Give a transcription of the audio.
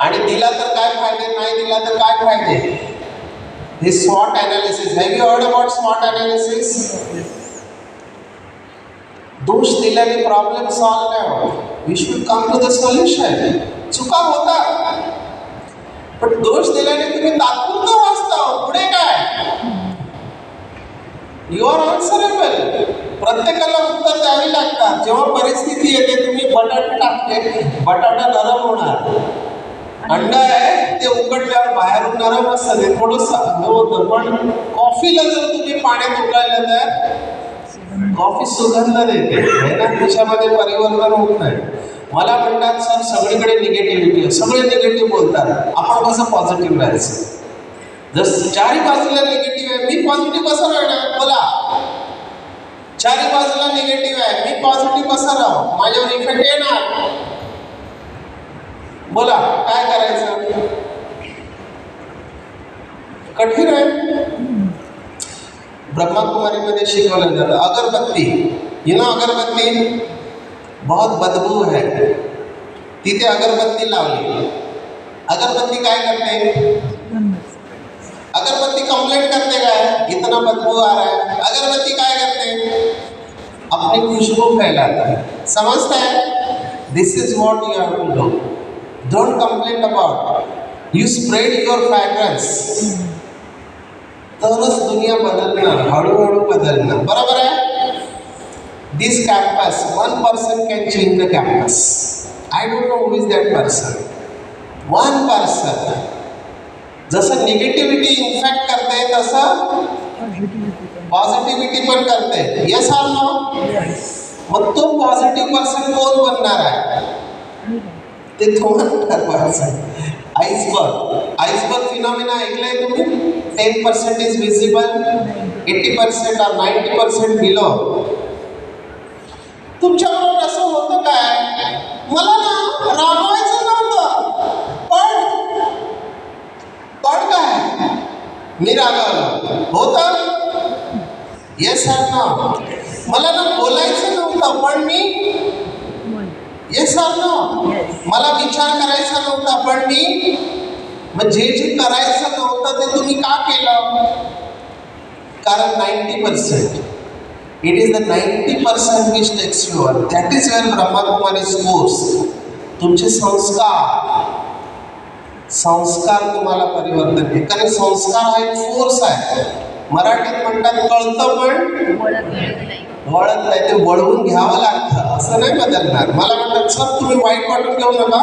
आणि दिला तर काय फायदे, नाही दिला तर काय फायदे. हे स्वॉट analysis. Have you heard about स्वॉट अनालिसिस? दोष दिल्याने प्रॉब्लेम सॉल्व नाही होत. We should come to the solution. चुका होतात, पण दोष दिल्याने तुम्ही तात्पुरतं वाचता, पुढे काय? You are answerable. प्रत्येकाला उत्तर द्यावी लागतात. जेव्हा परिस्थिती येते, तुम्ही बटाटे टाकले, बटाटा नरम होणार. अंड आहे ते उकडल्यावर बाहेरून नरम असतं, ते थोडंसं होतं. पण कॉफीला जर तुम्ही पाण्यात उकळलं तर कॉफी सुगंध देते, है ना, त्याच्यामध्ये परिवर्तन होत नाही. मला म्हणतात सर सगळीकडे निगेटिव्हिटी आहे, सगळे निगेटिव्ह बोलतात, आपण कसं पॉझिटिव्ह राहायचं? जर चारी बाजूला निगेटिव्ह आहे, मी पॉझिटिव्ह कसं राहणार? बोला. चारी बाजूला निगेटिव्ह आहे, मी पॉझिटिव्ह कसं राहू? माझ्यावर इफेक्ट येणार. बोला काय करायचं? कठीण आहे. ब्रह्माकुमारीमध्ये शिकवलं जातं अगरबत्ती. यू नो अगरबत्ती बहुत बदबू है. तिथे अगरबत्ती लावली. अगरबत्ती काय करते? अगरबत्ती कंप्लेंट करते काय? इतना बदबू आ रहा है. अगरबत्ती काय करते? अपनी खुशबू फैलाता है. समझता है? This is what you have to do. Don't complaint about. You spread your fragrance. तरच दुनिया बदलणार, हळूहळू बदलणार. बरोबर आहे? This campus, one person can change the campus. I don't know who is that person. One person. जसं negativity infect करते, तसं पॉझिटिव्हिटी पण करते. Yes or no? मग तो पॉझिटिव्ह पर्सन कोण बनणार आहे ते तुम्हाला ठरवायचं. आइसबर्ग फिनॉमिना ऐकलंय तुम्ही? 10% इज विजिबल, 80% or 90% बिलो. तुमच्याबरोबर असं होतं काय? मला ना रागवायचं नव्हतं, पण काय मी रागावलं होतं. Yes or no? मला ना बोलायचं नव्हतं, पण मी येस आर नो? मला विचार करायचा नव्हता, पण मी मग जे करायचं नव्हतं ते तुम्ही का केलं? कारण 90%. It is the 90% which takes your. That is where Brahma Kumaris course. तुमचे संस्कार तुम्हाला परिवर्तन आहे. कारण संस्कार हा एक फोर्स आहे. मराठीत म्हणतात कळतं पण वळत नाही. ते वळवून घ्यावं लागतं, असं नाही बदलणार. मला म्हणतात सर तुम्ही वाईट वाटून घेऊ नका,